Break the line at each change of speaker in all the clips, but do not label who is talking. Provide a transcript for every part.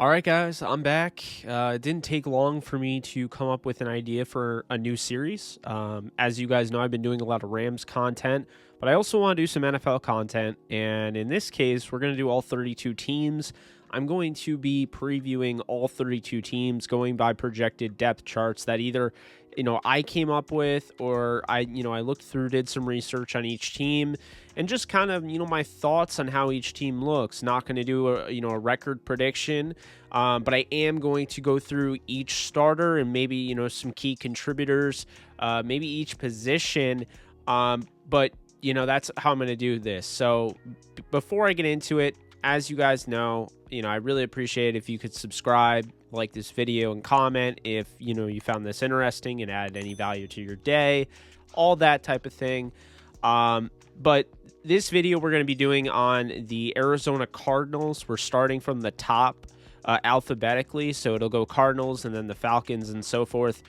All right, guys, I'm back. It didn't take long for me to come up with an idea for a new series. As you guys know, I've been doing a lot of Rams content, but I also want to do some NFL content. And in this case, we're going to do all 32 teams. I'm going to be previewing all 32 teams, going by projected depth charts that either, I came up with, or I looked through, did some research on each team, and just kind of, my thoughts on how each team looks. Not going to do a record prediction, but I am going to go through each starter and maybe, some key contributors, maybe each position. But that's how I'm going to do this. So before I get into it, as you guys know, I really appreciate it if you could subscribe, like this video, and comment if, you found this interesting and added any value to your day, all that type of thing. But this video we're going to be doing on the Arizona Cardinals. We're starting from the top alphabetically, so it'll go Cardinals and then the Falcons and so forth.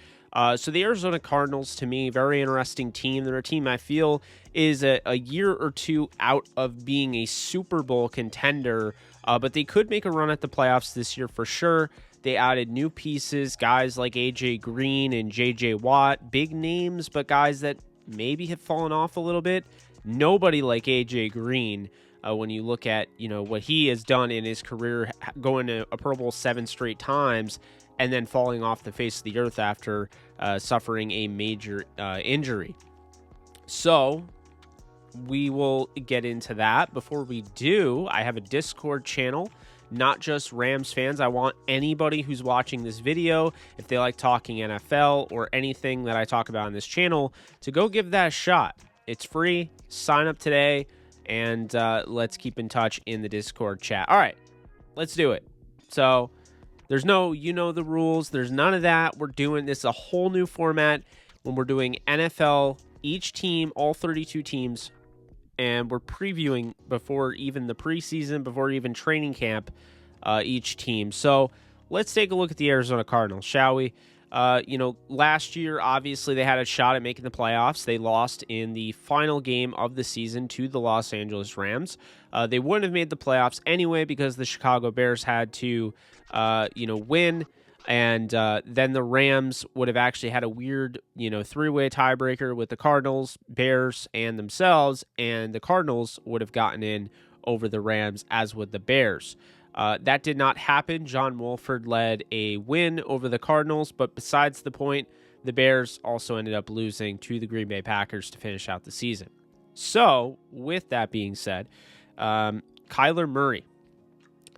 So the Arizona Cardinals, to me, very interesting team. They're a team I feel is a year or two out of being a Super Bowl contender, but they could make a run at the playoffs this year for sure. They added new pieces, guys like A.J. Green and J.J. Watt, big names, but guys that maybe have fallen off a little bit. Nobody like A.J. Green. When you look at, what he has done in his career, going to a Pro Bowl 7 straight times, and then falling off the face of the earth after suffering a major injury. So we will get into that. Before we do, I have a Discord channel, not just Rams fans. I want anybody who's watching this video, if they like talking NFL or anything that I talk about on this channel, to go give that a shot. It's free. Sign up today, and let's keep in touch in the Discord chat. All right, let's do it. So there's no, the rules. There's none of that. We're doing this a whole new format when we're doing NFL, each team, all 32 teams, and we're previewing before even the preseason, before even training camp, each team. So let's take a look at the Arizona Cardinals, shall we? Last year, obviously, they had a shot at making the playoffs. They lost in the final game of the season to the Los Angeles Rams. They wouldn't have made the playoffs anyway because the Chicago Bears had to, win. And then the Rams would have actually had a weird, three-way tiebreaker with the Cardinals, Bears, and themselves. And the Cardinals would have gotten in over the Rams, as would the Bears. That did not happen. John Wolford led a win over the Cardinals, but besides the point, the Bears also ended up losing to the Green Bay Packers to finish out the season. So, with that being said, Kyler Murray,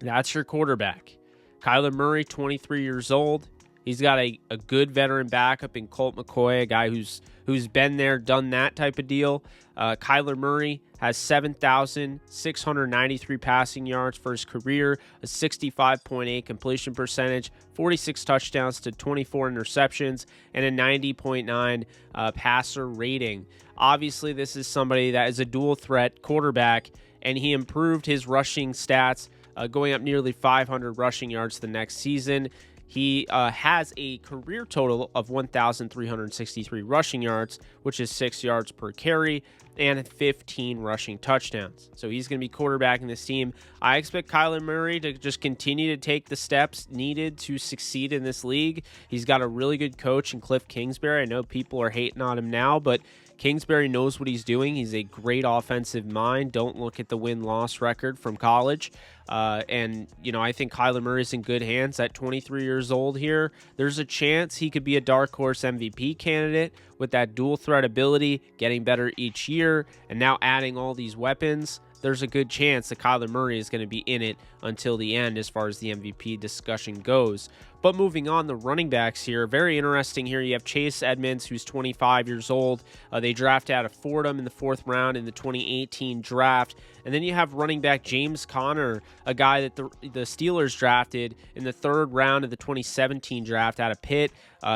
that's your quarterback. Kyler Murray, 23 years old. He's got a good veteran backup in Colt McCoy, a guy who's been there, done that type of deal. Kyler Murray has 7,693 passing yards for his career, a 65.8 completion percentage, 46 touchdowns to 24 interceptions, and a 90.9 passer rating. Obviously, this is somebody that is a dual threat quarterback, and he improved his rushing stats, going up nearly 500 rushing yards the next season. He has a career total of 1,363 rushing yards, which is 6 yards per carry, and 15 rushing touchdowns. So he's going to be quarterbacking this team. I expect Kyler Murray to just continue to take the steps needed to succeed in this league. He's got a really good coach in Cliff Kingsbury. I know people are hating on him now, but Kingsbury knows what he's doing. He's a great offensive mind. Don't look at the win-loss record from college. And I think Kyler Murray's in good hands at 23 years old here. There's a chance he could be a dark horse MVP candidate with that dual threat ability, getting better each year, and now adding all these weapons. There's a good chance that Kyler Murray is going to be in it until the end as far as the MVP discussion goes. But moving on, the running backs here, very interesting here. You have Chase Edmonds, who's 25 years old. They drafted out of Fordham in the 4th round in the 2018 draft. And then you have running back James Conner, a guy that the Steelers drafted in the 3rd round of the 2017 draft out of Pitt.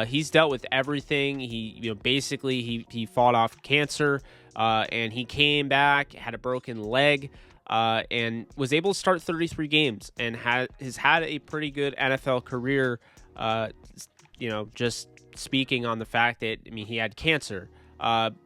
He's dealt with everything. He fought off cancer, and he came back, had a broken leg, and was able to start 33 games and has had a pretty good NFL career, just speaking on the fact that, he had cancer.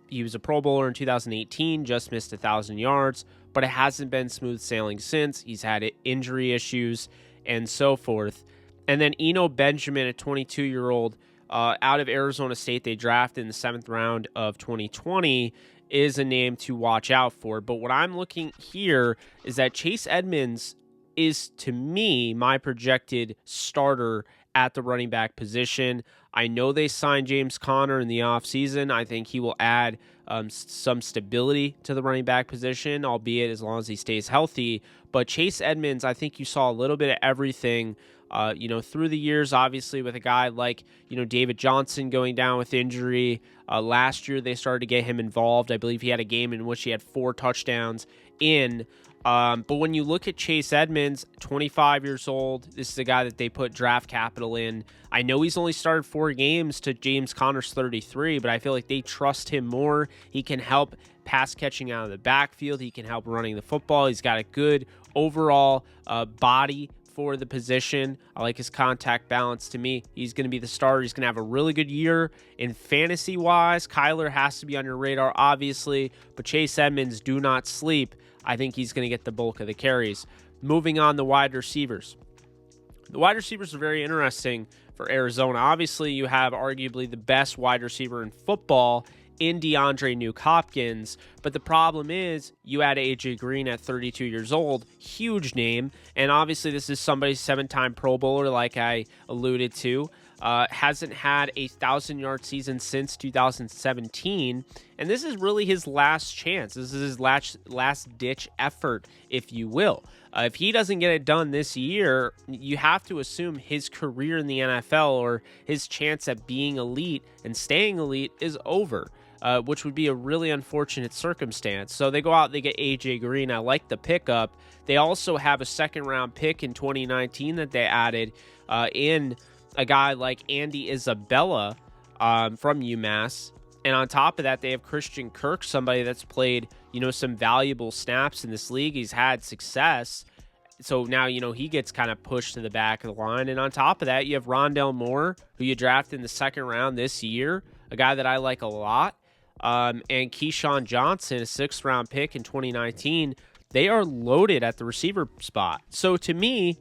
He was a Pro Bowler in 2018, just missed 1,000 yards, but it hasn't been smooth sailing since. He's had injury issues, and so forth. And then Eno Benjamin, a 22-year-old out of Arizona State, they drafted in the 7th round of 2020, is a name to watch out for. But what I'm looking here is that Chase Edmonds is, to me, my projected starter at the running back position. I know they signed James Conner in the offseason. I think he will add some stability to the running back position, albeit as long as he stays healthy. But Chase Edmonds, I think you saw a little bit of everything through the years, obviously, with a guy like, David Johnson going down with injury. Last year, they started to get him involved. I believe he had a game in which he had 4 touchdowns in. But when you look at Chase Edmonds, 25 years old, this is a guy that they put draft capital in. I know he's only started 4 games to James Conner's 33, but I feel like they trust him more. He can help pass catching out of the backfield. He can help running the football. He's got a good overall body for the position. I like his contact balance. To me, he's going to be the starter. He's going to have a really good year. In fantasy wise, Kyler has to be on your radar, obviously, but Chase Edmonds, do not sleep. I think he's going to get the bulk of the carries. Moving on, the wide receivers. The wide receivers are very interesting for Arizona. Obviously, you have arguably the best wide receiver in football in DeAndre Nuke-Hopkins, but the problem is you add AJ Green at 32 years old, huge name, and obviously this is somebody 7-time Pro Bowler, like I alluded to, hasn't had a 1,000-yard season since 2017, and this is really his last chance. This is his last-ditch effort, if you will. If he doesn't get it done this year, you have to assume his career in the NFL or his chance at being elite and staying elite is over. Which would be a really unfortunate circumstance. So they go out, they get AJ Green. I like the pickup. They also have a 2nd-round pick in 2019 that they added in a guy like Andy Isabella from UMass. And on top of that, they have Christian Kirk, somebody that's played, some valuable snaps in this league. He's had success. So now, he gets kind of pushed to the back of the line. And on top of that, you have Rondale Moore, who you drafted in the 2nd round this year, a guy that I like a lot. And Keyshawn Johnson, a 6th-round pick in 2019, they are loaded at the receiver spot. So to me,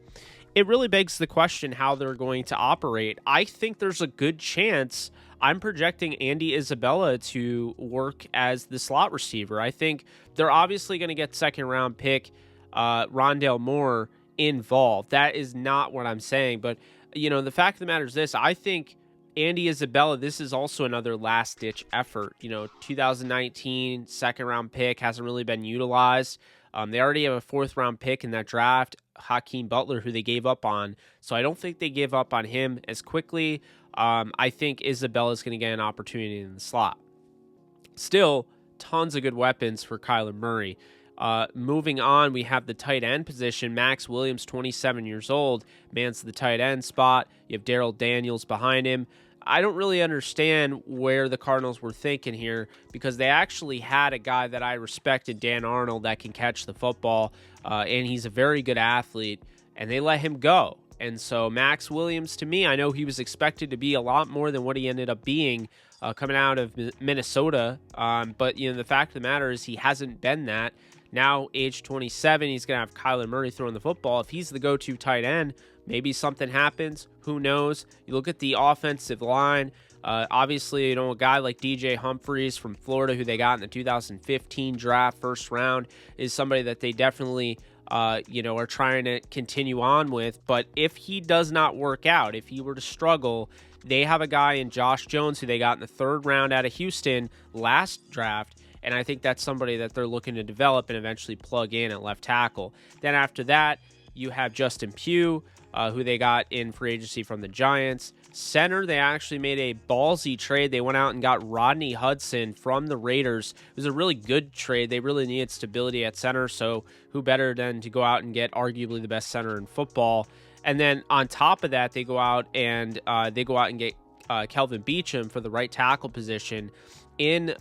it really begs the question how they're going to operate. I think there's a good chance. I'm projecting Andy Isabella to work as the slot receiver. I think they're obviously going to get 2nd-round pick Rondale Moore involved. That is not what I'm saying. But, the fact of the matter is this. I think Andy Isabella, this is also another last-ditch effort. 2019 2nd-round pick hasn't really been utilized. They already have a 4th-round pick in that draft, Hakeem Butler, who they gave up on. So I don't think they give up on him as quickly. I think Isabella's going to get an opportunity in the slot. Still, tons of good weapons for Kyler Murray. Moving on, we have the tight end position. Max Williams, 27 years old, mans the tight end spot. You have Darrell Daniels behind him. I don't really understand where the Cardinals were thinking here because they actually had a guy that I respected, Dan Arnold, that can catch the football, and he's a very good athlete, and they let him go. And so Max Williams, to me, I know he was expected to be a lot more than what he ended up being coming out of Minnesota, but the fact of the matter is he hasn't been that. Now, age 27, he's going to have Kyler Murray throwing the football. If he's the go-to tight end, maybe something happens. Who knows? You look at the offensive line. Obviously, a guy like DJ Humphries from Florida, who they got in the 2015 draft, 1st round, is somebody that they definitely, are trying to continue on with. But if he does not work out, if he were to struggle, they have a guy in Josh Jones, who they got in the 3rd round out of Houston last draft. And I think that's somebody that they're looking to develop and eventually plug in at left tackle. Then after that, you have Justin Pugh, who they got in free agency from the Giants. Center, they actually made a ballsy trade. They went out and got Rodney Hudson from the Raiders. It was a really good trade. They really needed stability at center, so who better than to go out and get arguably the best center in football. And then on top of that, they go out and get Kelvin Beachum for the right tackle position in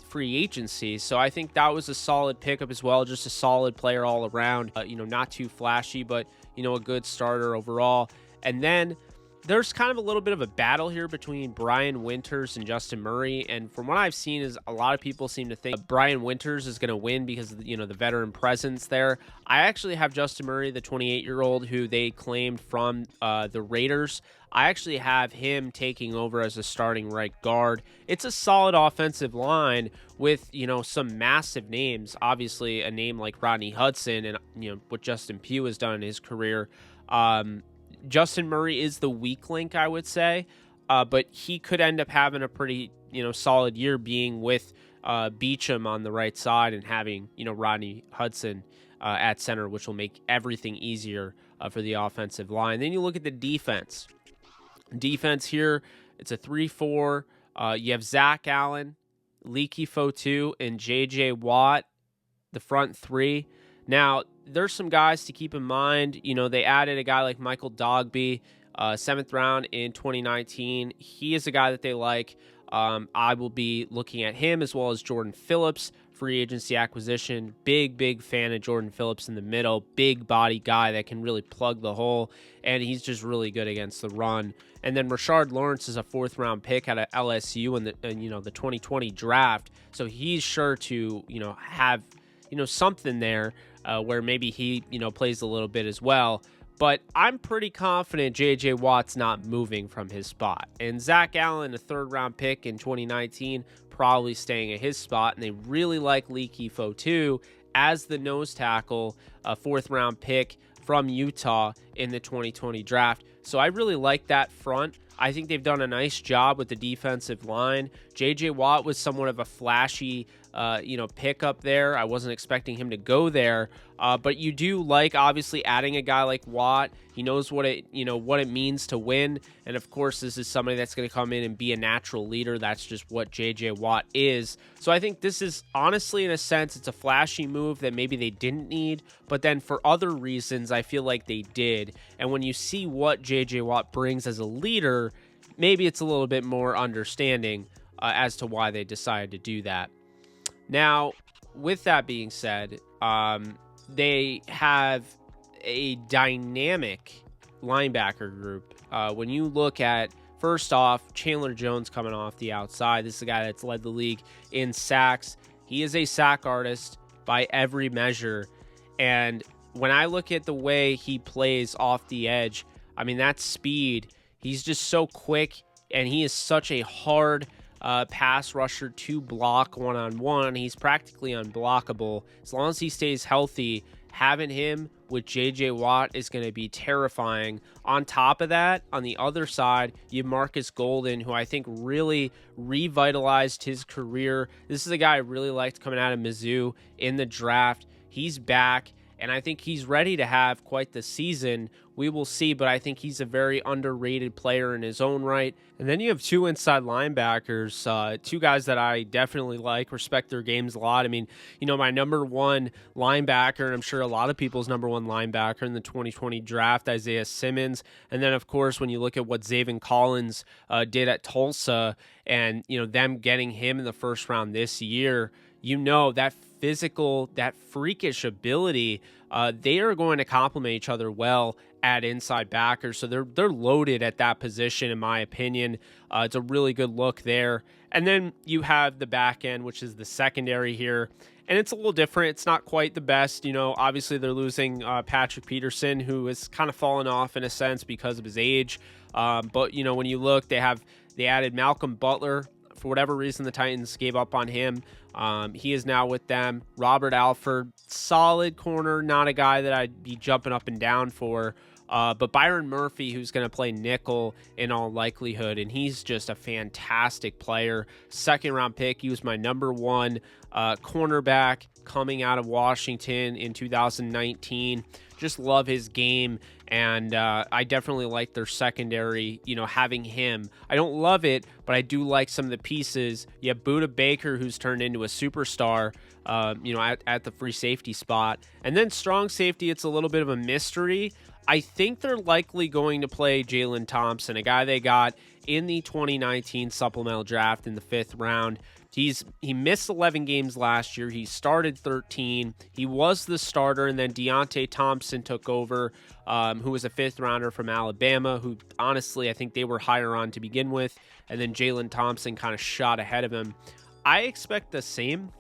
free agency. So I think that was a solid pickup as well. Just a solid player all around. Not too flashy, but a good starter overall. And then there's kind of a little bit of a battle here between Brian Winters and Justin Murray, and from what I've seen is a lot of people seem to think Brian Winters is going to win because of, the veteran presence there. I actually have Justin Murray, the 28-year-old who they claimed from the Raiders. I actually have him taking over as a starting right guard. It's a solid offensive line with, some massive names. Obviously, a name like Rodney Hudson and, what Justin Pugh has done in his career. Justin Murray is the weak link, I would say, but he could end up having a pretty, solid year being with Beachum on the right side and having, Rodney Hudson at center, which will make everything easier for the offensive line. Then you look at the defense. Defense here, it's a 3-4. You have Zach Allen, Leaky Fotu, and J.J. Watt, the front three. Now, there's some guys to keep in mind. They added a guy like Michael Dogby, 7th round in 2019. He is a guy that they like. I will be looking at him as well as Jordan Phillips, free agency acquisition. Big fan of Jordan Phillips in the middle. Big body guy that can really plug the hole, and he's just really good against the run. And then Rashard Lawrence is a 4th round pick out of LSU in the 2020 draft. So he's sure to have something there where maybe he plays a little bit as well. But I'm pretty confident J.J. Watt's not moving from his spot. And Zach Allen, a 3rd round pick in 2019, probably staying at his spot. And they really like Leaky Fotu as the nose tackle, a 4th round pick from Utah in the 2020 draft. So I really like that front. I think they've done a nice job with the defensive line. J.J. Watt was somewhat of a flashy pick up there. I wasn't expecting him to go there, but you do like obviously adding a guy like Watt. He knows what it means to win, and of course this is somebody that's going to come in and be a natural leader. That's just what J.J. Watt is. So I think this is honestly, in a sense, it's a flashy move that maybe they didn't need, but then for other reasons I feel like they did. And when you see what J.J. Watt brings as a leader, maybe it's a little bit more understanding as to why they decided to do that. Now, with that being said, they have a dynamic linebacker group. When you look at, first off, Chandler Jones coming off the outside. This is a guy that's led the league in sacks. He is a sack artist by every measure. And when I look at the way he plays off the edge, I mean, that speed, he's just so quick, and he is such a hard pass rusher to block one-on-one. He's practically unblockable. As long as he stays healthy, having him with J.J. Watt is going to be terrifying. On top of that, on the other side, you have Marcus Golden, who I think really revitalized his career. This is a guy I really liked coming out of Mizzou in the draft. He's back, and I think he's ready to have quite the season. We will see, but I think he's a very underrated player in his own right. And then you have 2 inside linebackers, 2 guys that I definitely like, respect their games a lot. I mean, my number 1 linebacker, and I'm sure a lot of people's number 1 linebacker in the 2020 draft, Isaiah Simmons. And then, of course, when you look at what Zaven Collins did at Tulsa and, them getting him in the 1st round this year, that physical, that freakish ability, they are going to complement each other well at inside backers. So they're loaded at that position, in my opinion. It's a really good look there. And then you have the back end, which is the secondary here. And it's a little different. It's not quite the best. Obviously they're losing Patrick Peterson, who has kind of fallen off in a sense because of his age. But, when you look, they added Malcolm Butler. For whatever reason, the Titans gave up on him. He is now with them. Robert Alford, solid corner, not a guy that I'd be jumping up and down for. But Byron Murphy, who's going to play nickel in all likelihood, and he's just a fantastic player. 2nd round pick. He was my number 1 cornerback coming out of Washington in 2019. Just love his game, and I definitely like their secondary, having him. I don't love it, but I do like some of the pieces. You have Budda Baker, who's turned into a superstar, at the free safety spot. And then strong safety, it's a little bit of a mystery. I think they're likely going to play Jalen Thompson, a guy they got in the 2019 supplemental draft in the 5th round. He missed 11 games last year. He started 13. He was the starter, and then Deontay Thompson took over, who was a 5th rounder from Alabama, who honestly I think they were higher on to begin with, and then Jalen Thompson kind of shot ahead of him. I expect the same.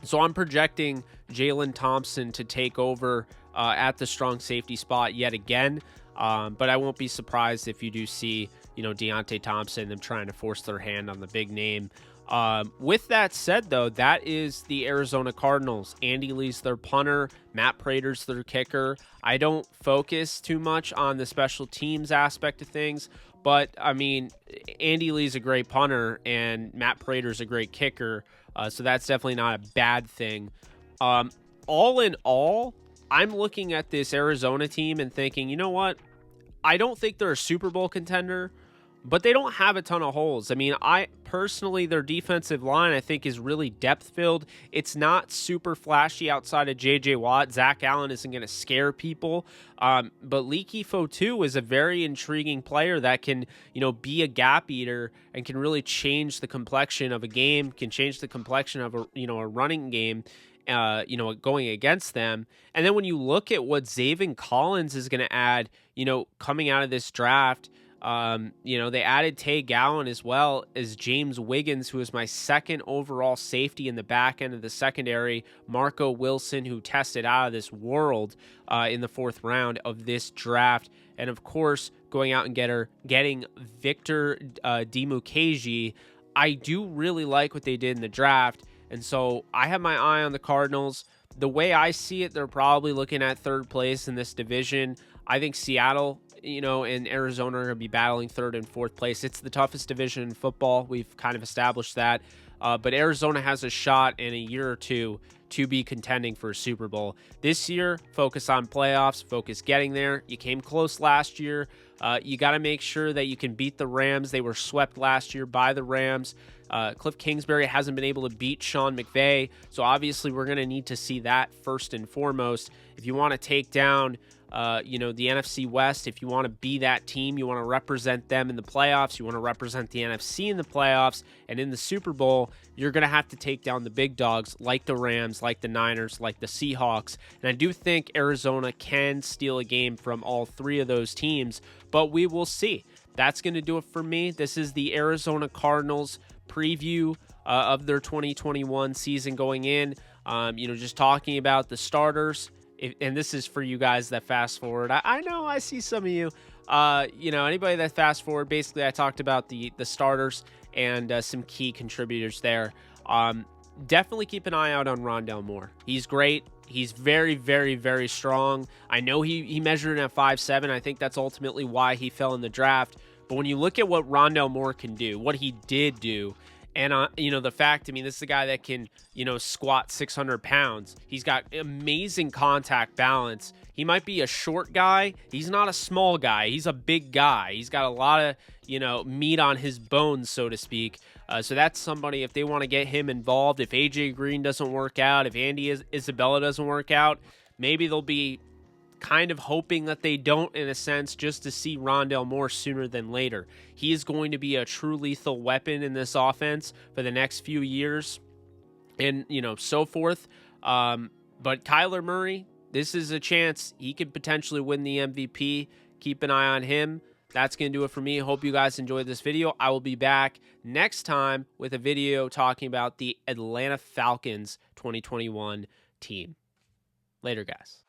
So I'm projecting Jalen Thompson to take over at the strong safety spot yet again. But I won't be surprised if you do see, Deontay Thompson, them trying to force their hand on the big name. With that said, though, that is the Arizona Cardinals. Andy Lee's their punter. Matt Prater's their kicker. I don't focus too much on the special teams aspect of things, but, I mean, Andy Lee's a great punter, and Matt Prater's a great kicker, so that's definitely not a bad thing. All in all, I'm looking at this Arizona team and thinking, you know what? I don't think they're a Super Bowl contender, but they don't have a ton of holes. I mean, their defensive line, I think, is really depth-filled. It's not super flashy outside of J.J. Watt. Zach Allen isn't going to scare people. But Leaky Fotu is a very intriguing player that can, be a gap eater and can really change the complexion of a game, can change the complexion of a running game, going against them. And then when you look at what Zaven Collins is going to add, coming out of this draft, they added Tay Gowan as well as James Wiggins, who is my 2nd overall safety in the back end of the secondary. Marco Wilson, who tested out of this world in the 4th round of this draft. And of course, going out and getting Victor Dimukeji. I do really like what they did in the draft. And so I have my eye on the Cardinals. The way I see it, they're probably looking at 3rd place in this division. I think Seattle, and Arizona are going to be battling 3rd and 4th place. It's the toughest division in football. We've kind of established that. But Arizona has a shot in a year or two to be contending for a Super Bowl. This year, focus on playoffs, focus getting there. You came close last year. You got to make sure that you can beat the Rams. They were swept last year by the Rams. Cliff Kingsbury hasn't been able to beat Sean McVay, so obviously we're going to need to see that first and foremost. If you want to take down the NFC West, if you want to be that team, you want to represent them in the playoffs, you want to represent the NFC in the playoffs, and in the Super Bowl, you're going to have to take down the big dogs like the Rams, like the Niners, like the Seahawks. And I do think Arizona can steal a game from all 3 of those teams, but we will see. That's going to do it for me. This is the Arizona Cardinals preview of their 2021 season going in. Just talking about the starters. And this is for you guys that fast forward. I know I see some of you. Anybody that fast forward, basically I talked about the starters and some key contributors there. Definitely keep an eye out on Rondale Moore. He's great. He's very, very, very strong. I know he measured in at 5'7". I think that's ultimately why he fell in the draft. But when you look at what Rondale Moore can do, what he did do, and, the fact, this is a guy that can, squat 600 pounds. He's got amazing contact balance. He might be a short guy. He's not a small guy. He's a big guy. He's got a lot of, meat on his bones, so to speak. So that's somebody, if they want to get him involved, if AJ Green doesn't work out, if Andy Isabella doesn't work out, maybe they'll be kind of hoping that they don't, in a sense, just to see Rondale Moore sooner than later. He is going to be a true lethal weapon in this offense for the next few years and, so forth. But Kyler Murray, this is a chance. He could potentially win the MVP. Keep an eye on him. That's going to do it for me. Hope you guys enjoyed this video. I will be back next time with a video talking about the Atlanta Falcons 2021 team. Later, guys.